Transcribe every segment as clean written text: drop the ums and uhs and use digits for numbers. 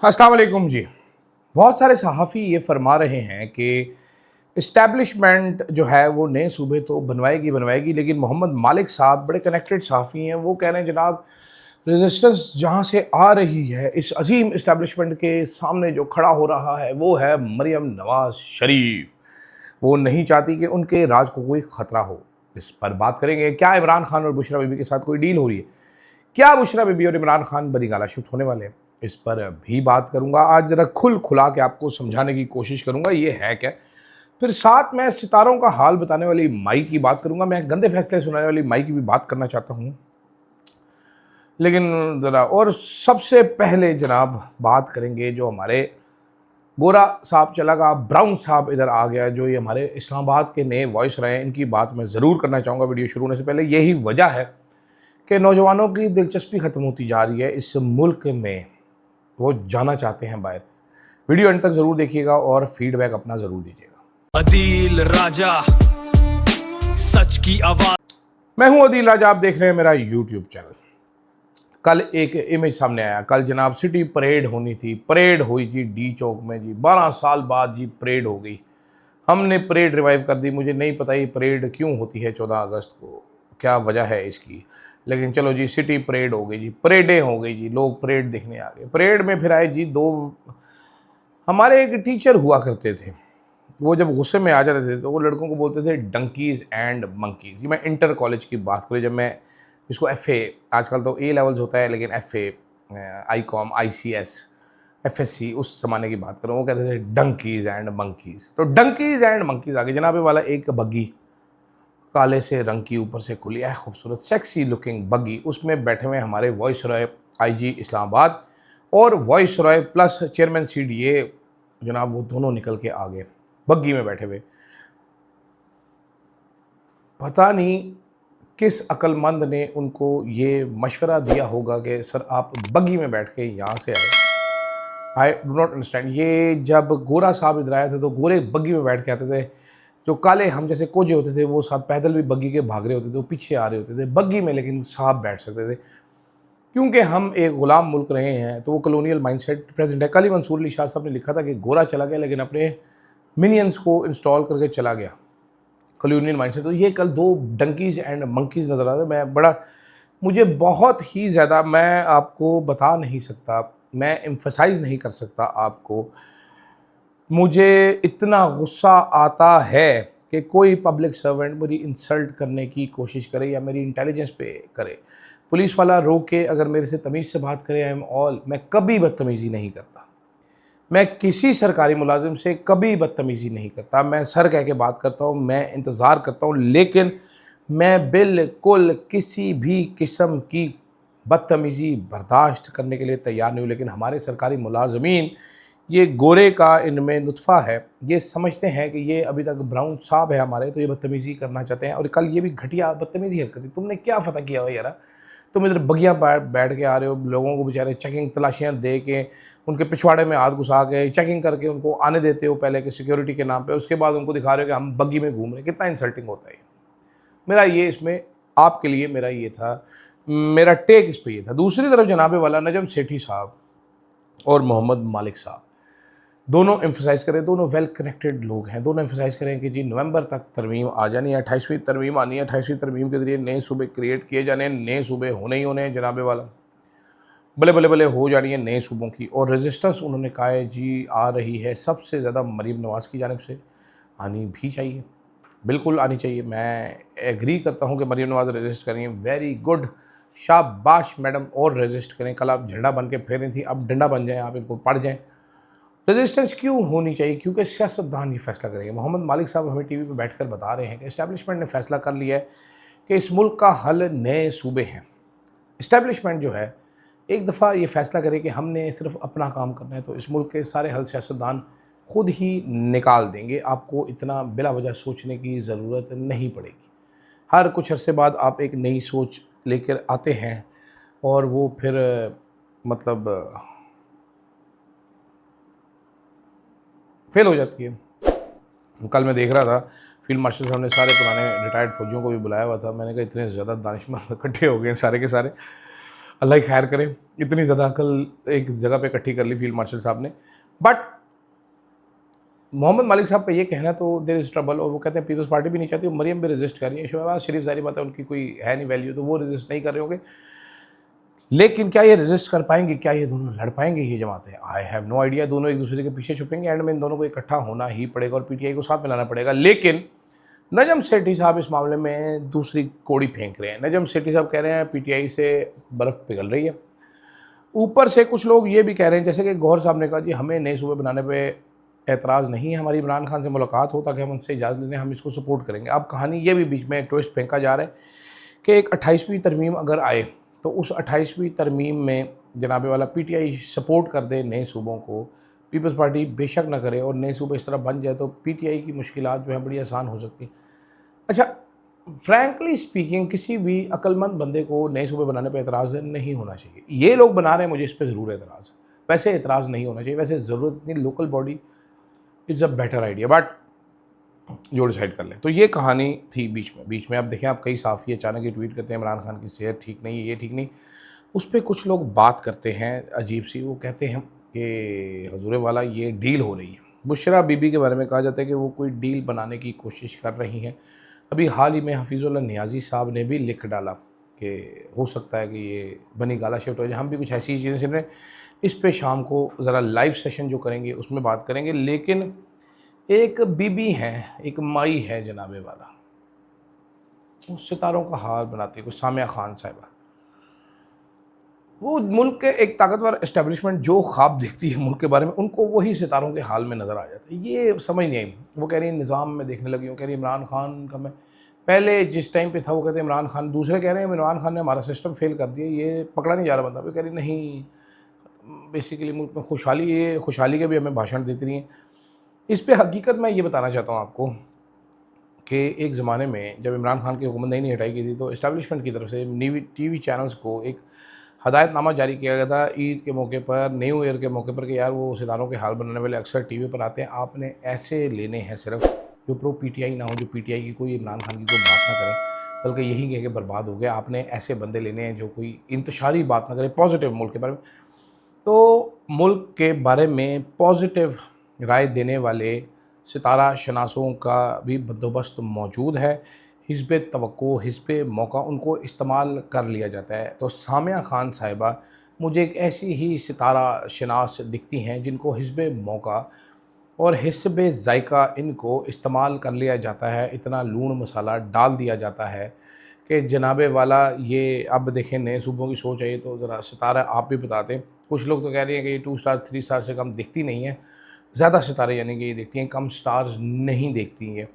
अस्सलाम वालेकुम जी। बहुत सारे सहाफ़ी ये फरमा रहे हैं कि इस्टेब्लिशमेंट जो है वो नए सूबे तो बनवाएगी बनवाएगी, लेकिन मोहम्मद मालिक साहब बड़े कनेक्टेड सहाफ़ी हैं। वो कह रहे हैं जनाब, रेजिस्टेंस जहाँ से आ रही है इस अजीम इस्टेब्लिशमेंट के सामने जो खड़ा हो रहा है वो है मरियम नवाज शरीफ। वो नहीं चाहती कि उनके राज को कोई ख़तरा हो। इस पर बात करेंगे। क्या इमरान खान और बुशरा बीबी के साथ कोई डील हो रही है? क्या बुशरा बीबी और इमरान खान बड़ी गाला शिफ्ट होने वाले हैं? इस पर भी बात करूंगा। आज जरा खुला के आपको समझाने की कोशिश करूंगा ये है क्या। फिर साथ में सितारों का हाल बताने वाली माई की बात करूंगा। मैं गंदे फैसले सुनाने वाली माई की भी बात करना चाहता हूं, लेकिन ज़रा और सबसे पहले जनाब बात करेंगे जो हमारे गोरा साहब चला गया, ब्राउन साहब इधर आ गया, जो ये हमारे इस्लामाबाद के नए वॉइस रहे हैं। इनकी बात मैं ज़रूर करना चाहूँगा वीडियो शुरू होने से पहले। यही वजह है कि नौजवानों की दिलचस्पी ख़त्म होती जा रही है इस मुल्क में। वो जाना चाहते हैं बाहर। वीडियो अंत तक ज़रूर देखिएगा और फीडबैक अपना ज़रूर दीजिएगा। अदील राजा, सच की आवाज़। मैं हूं अदील राजा, आप देख रहे हैं मेरा यूट्यूब चैनल। कल एक इमेज सामने आया। कल जनाब सिटी परेड होनी थी, परेड हुई जी डी चौक में जी। 12 साल बाद जी परेड हो गई। हमने परेड रिवाइव कर दी। मुझे नहीं पता ये परेड क्यों होती है 14 अगस्त को, क्या वजह है इसकी, लेकिन चलो जी सिटी परेड हो गई जी, परेडें हो गई जी, लोग परेड देखने आ गए। परेड में फिर आए जी दो हमारे एक टीचर हुआ करते थे। वो जब गुस्से में आ जाते थे तो वो लड़कों को बोलते थे डंकीज़ एंड मंकीज़। मैं इंटर कॉलेज की बात करूँ, जब मैं इसको FA, आजकल तो A लेवल्स होता है लेकिन FA, ICOM, ICS, FSC, उस ज़माने की बात करूँ, वो कहते थे डंकीज़ एंड मंकीज़। तो डंकीज़ एंड मंकीज़ आगे जनाबे वाला एक बग्गी, काले से रंग की, ऊपर से खुली है, खूबसूरत सेक्सी लुकिंग बग्गी। उसमें बैठे हुए हमारे वॉइस रॉय IG इस्लामाबाद और voice Roy plus chairman CDA जनाब, वो दोनों निकल के आ गए बग्गी में बैठे हुए। पता नहीं किस अक्लमंद ने उनको ये मशवरा दिया होगा कि सर आप बग्गी में बैठ के यहाँ से आए। I do not understand. ये जब गोरा साहब इधर आए थे तो गोरे बग्गी में बैठ के आते थे, जो काले हम जैसे कोजे होते थे वो साथ पैदल भी बग्गी के भाग रहे होते थे, वो पीछे आ रहे होते थे बग्गी में, लेकिन साहब बैठ सकते थे। क्योंकि हम एक ग़ुलाम मुल्क रहे हैं तो वो कलोनियल माइंडसेट प्रेजेंट है। कल ही मंसूर अली शाह साहब ने लिखा था कि गोरा चला गया लेकिन अपने मिनियंस को इंस्टॉल करके चला गया, कलोनियल माइंडसेट। तो ये कल दो डंकीज़ एंड मंकीज़ नज़र आ रहे। मैं बड़ा, मुझे बहुत ही ज़्यादा, मैं आपको बता नहीं सकता, मैं एम्फसाइज़ नहीं कर सकता आपको, मुझे इतना गुस्सा आता है कि कोई पब्लिक सर्वेंट मेरी इंसल्ट करने की कोशिश करे या मेरी इंटेलिजेंस पे करे। पुलिस वाला रोक के अगर मेरे से तमीज़ से बात करे, आई एम ऑल, मैं कभी बदतमीज़ी नहीं करता। मैं किसी सरकारी मुलाजिम से कभी बदतमीज़ी नहीं करता। मैं सर कह के बात करता हूँ, मैं इंतज़ार करता हूँ, लेकिन मैं बिल्कुल किसी भी किस्म की बदतमीज़ी बर्दाश्त करने के लिए तैयार नहीं हूँ। लेकिन हमारे सरकारी मुलाजमीन, ये गोरे का इनमें नुत्फ़ा है, ये समझते हैं कि ये अभी तक ब्राउन साहब है हमारे, तो ये बदतमीज़ी करना चाहते हैं। और कल ये भी घटिया बदतमीज़ी हरकत थी। तुमने क्या फ़तह किया हो यार? तुम इधर बगियाँ बैठ के आ रहे हो, लोगों को बेचारे चेकिंग तलाशियाँ दे के उनके पिछवाड़े में हाथ घुसा के चेकिंग करके उनको आने देते हो पहले कि सिक्योरिटी के नाम पे, उसके बाद उनको दिखा रहे हो कि हम बग्गी में घूम रहे हैं। कितना इंसल्टिंग होता है ये। मेरा ये इसमें आपके लिए मेरा ये था, मेरा टेक इस पे ये था। दूसरी तरफ जनाबे वाला नजम सेठी साहब और मोहम्मद मालिक साहब दोनों एम्फसाइज़ करें, दोनों वेल कनेक्टेड लोग हैं। दोनों एम्फसाइज़ करें कि जी नवंबर तक तरमीम आ जानी है, 28वीं तरमीम आनी है, 28वीं तरमीम के ज़रिए नए सूबे क्रिएट किए जाने हैं, नए सूबे होने ही होने हैं जनाबे वाला, बले बले बले हो जानी है नए सूबों की। और रेजिस्टेंस उन्होंने कहा है जी आ रही है सबसे ज़्यादा मरीम नवाज़ की जानिब से, आनी भी चाहिए, बिल्कुल आनी चाहिए। मैं एग्री करता हूँ कि मरीम नवाज़ रजिस्ट करेंगे, वेरी गुड, शाबाश मैडम, और रजिस्ट करें। कल आप झंडा बन के फेर रही थी, अब डंडा बन जाएँ, आप इनको पढ़ जाएँ। रेजिस्टेंस क्यों होनी चाहिए? क्योंकि सियासतदान ये फैसला करेंगे। मोहम्मद मालिक साहब हमें टीवी पे बैठकर बता रहे हैं कि इस्टेब्लिशमेंट ने फैसला कर लिया है कि इस मुल्क का हल नए सूबे हैं। इस्टेब्लिशमेंट जो है एक दफ़ा ये फैसला करे कि हमने सिर्फ अपना काम करना है तो इस मुल्क के सारे हल सियासतदान खुद ही निकाल देंगे। आपको इतना बिला वजह सोचने की ज़रूरत नहीं पड़ेगी। हर कुछ अरसे बाद आप एक नई सोच लेकर आते हैं और वो फिर मतलब फेल हो जाती है। कल मैं देख रहा था फील्ड मार्शल साहब ने सारे पुराने रिटायर्ड फौजियों को भी बुलाया हुआ था। मैंने कहा इतने ज़्यादा दानिशमंद इकट्ठे हो गए सारे के सारे, अल्लाह ही खैर करे, इतनी ज़्यादा अकल एक जगह पे इकट्ठी कर ली फील्ड मार्शल साहब ने। बट मोहम्मद मालिक साहब का ये कहना तो देयर इज़ ट्रबल, और वो कहते हैं पीपल्स पार्टी भी नहीं चाहती, मरियम भी रेजिस्ट कर रही है, शहबाज शरीफ ज़ाहिर बात है उनकी कोई है नहीं वैल्यू, तो वो रेजिस्ट नहीं कर रहे होंगे। लेकिन क्या ये रेजिस्ट कर पाएंगे, क्या ये दोनों लड़ पाएंगे ये जमातें? I have no idea. दोनों एक दूसरे के पीछे छुपेंगे, एंड में इन दोनों को इकट्ठा होना ही पड़ेगा और पीटीआई को साथ में लाना पड़ेगा। लेकिन नजम सेठी साहब इस मामले में दूसरी कोड़ी फेंक रहे हैं। नजम सेठी साहब कह रहे हैं पीटीआई से बर्फ़ पिघल रही है। ऊपर से कुछ लोग ये भी कह रहे हैं, जैसे कि गौहर साहब ने कहा जी हमें नए सूबे बनाने पे एतराज़ नहीं है, हमारी इमरान खान से मुलाकात हो ताकि हम उनसे इजाज़त लें, हम इसको सपोर्ट करेंगे। अब कहानी ये भी बीच में ट्विस्ट फेंका जा रहा है कि एक 28वीं तरमीम अगर आए तो उस 28वीं तरमीम में जनाबे वाला पीटीआई सपोर्ट कर दे नए सूबों को, पीपल्स पार्टी बेशक ना करे और नए सूबे इस तरह बन जाए तो पीटीआई की मुश्किलात जो है बड़ी आसान हो सकती हैं। अच्छा, फ्रैंकली स्पीकिंग किसी भी अक्लमंद बंदे को नए सूबे बनाने पर एतराज़ नहीं होना चाहिए। ये लोग बना रहे हैं, मुझे इस पर ज़रूर एतराज़ है। वैसे एतराज़ नहीं होना चाहिए, वैसे ज़रूरत इतनी local body is a better idea, but जो डिसाइड कर लें। तो ये कहानी थी बीच में। अब देखें, आप कई साफ़ी अचानक ही ट्वीट करते हैं इमरान खान की सेहत ठीक नहीं है, ये ठीक नहीं, उस पर कुछ लोग बात करते हैं अजीब सी। वो कहते हैं कि हजूर वाला ये डील हो रही है। बुशरा बीबी के बारे में कहा जाता है कि वो कोई डील बनाने की कोशिश कर रही हैं। अभी हाल ही में हफीज़ुल्लाह नियाज़ी साहब ने भी लिख डाला कि हो सकता है कि ये बनी गाला शिफ्ट हो जाए। हम भी कुछ ऐसी चीज़ें सुन रहे हैं। इस पे शाम को ज़रा लाइव सेशन जो करेंगे उसमें बात करेंगे। लेकिन एक बीबी हैं, एक माई है जनाबे वाला, वो सितारों का हाल बनाती है, कोई सामिया खान साहिबा। वो मुल्क के एक ताकतवर इस्टेब्लिशमेंट जो ख्वाब देखती है मुल्क के बारे में, उनको वही सितारों के हाल में नज़र आ जाता है। ये समझ नहीं आई। वो कह रही है निज़ाम में देखने लगी हूँ, कह रही इमरान खान का मैं पहले जिस टाइम पे था वो कहते हैं इमरान खान, दूसरे कह रहे हैं इमरान खान ने हमारा सिस्टम फेल कर दिया, ये पकड़ा नहीं जा रहा बंदा। वो कह रही नहीं, बेसिकली मुल्क में खुशहाली, ये खुशहाली के भी हमें भाषण देती रही हैं। इस पे हकीकत मैं ये बताना चाहता हूँ आपको कि एक ज़माने में जब इमरान खान की हुकूमत नहीं हटाई गई थी तो इस्टेब्लिशमेंट की तरफ से टीवी चैनल्स को एक हदायतनामा जारी किया गया था ईद के मौके पर, न्यू ईयर के मौके पर, कि यार वो सितारों के हाल बनाने वाले अक्सर टीवी पर आते हैं, आपने ऐसे लेने हैं सिर्फ जो प्रो पीटीआई ना हो, जो पीटीआई की कोई इमरान खान की कोई बात ना करें, बल्कि यही कह के बर्बाद हो गया। आपने ऐसे बंदे लेने हैं जो कोई इंतशारी बात ना करें, पॉजिटिव मुल्क के बारे में। तो मुल्क के बारे में पॉजिटिव राय देने वाले सितारा शनासों का भी बंदोबस्त मौजूद है। हिस्ब तवक्को, हिस्ब मौका उनको इस्तेमाल कर लिया जाता है। तो सामिया खान साहिबा मुझे एक ऐसी ही सितारा शनास दिखती हैं जिनको हिस्ब मौका और हिस्ब ज़ायका इनको इस्तेमाल कर लिया जाता है। इतना लूण मसाला डाल दिया जाता है कि जनाबे वाला ये अब देखें नए सूबों की सोच है। तो ज़रा सितारा आप भी बता दें। कुछ लोग तो कह रहे हैं कि ये 2 स्टार 3 स्टार से कम दिखती नहीं है, ज़्यादा सितारे यानी कि ये देखती हैं, कम स्टार्स नहीं देखती हैं।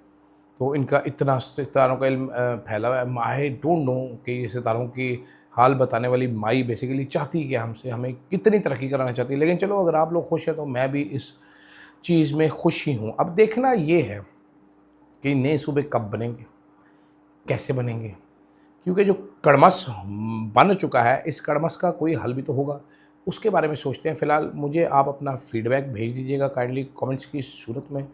तो इनका इतना सितारों का इल्म फैला हुआ है। आई डोंट नो कि ये सितारों की हाल बताने वाली माई बेसिकली चाहती है कि हमसे, हमें कितनी तरक्की कराना चाहती है। लेकिन चलो, अगर आप लोग खुश हैं तो मैं भी इस चीज़ में खुश ही हूँ। अब देखना ये है कि नए सूबे कब बनेंगे, कैसे बनेंगे, क्योंकि जो कड़मस बन चुका है, इस कड़मस का कोई हल भी तो होगा, उसके बारे में सोचते हैं। फ़िलहाल मुझे आप अपना फ़ीडबैक भेज दीजिएगा काइंडली कमेंट्स की सूरत में।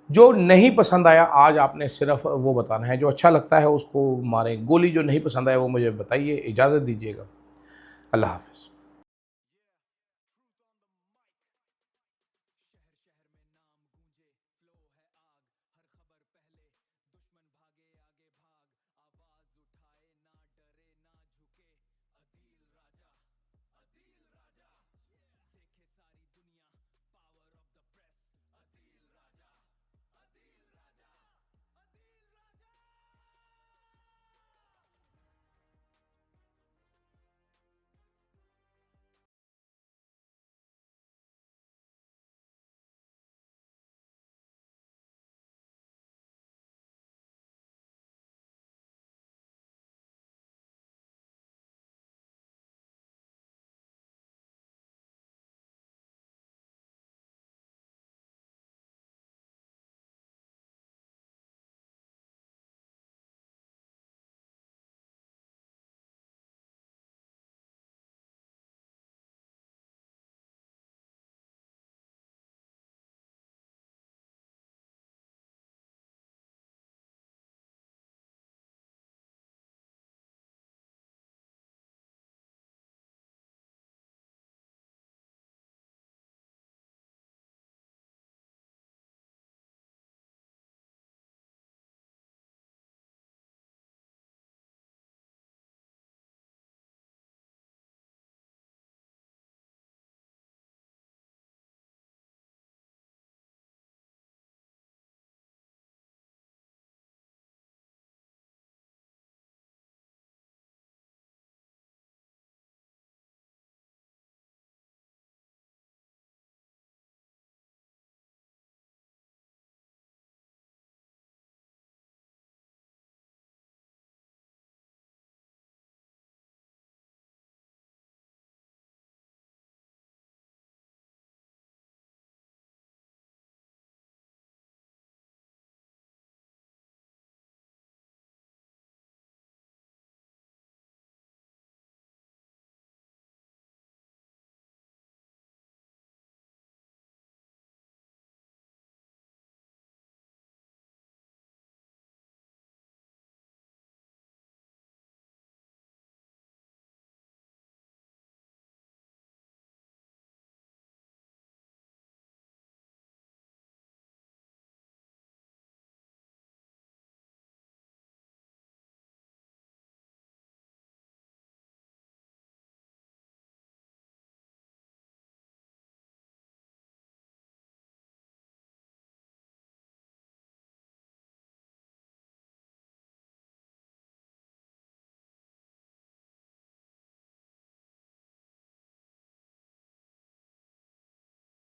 जो नहीं पसंद आया आज आपने सिर्फ वो बताना है, जो अच्छा लगता है उसको मारें गोली, जो नहीं पसंद आया वो मुझे बताइए। इजाज़त दीजिएगा। अल्लाह हाफ़िज़।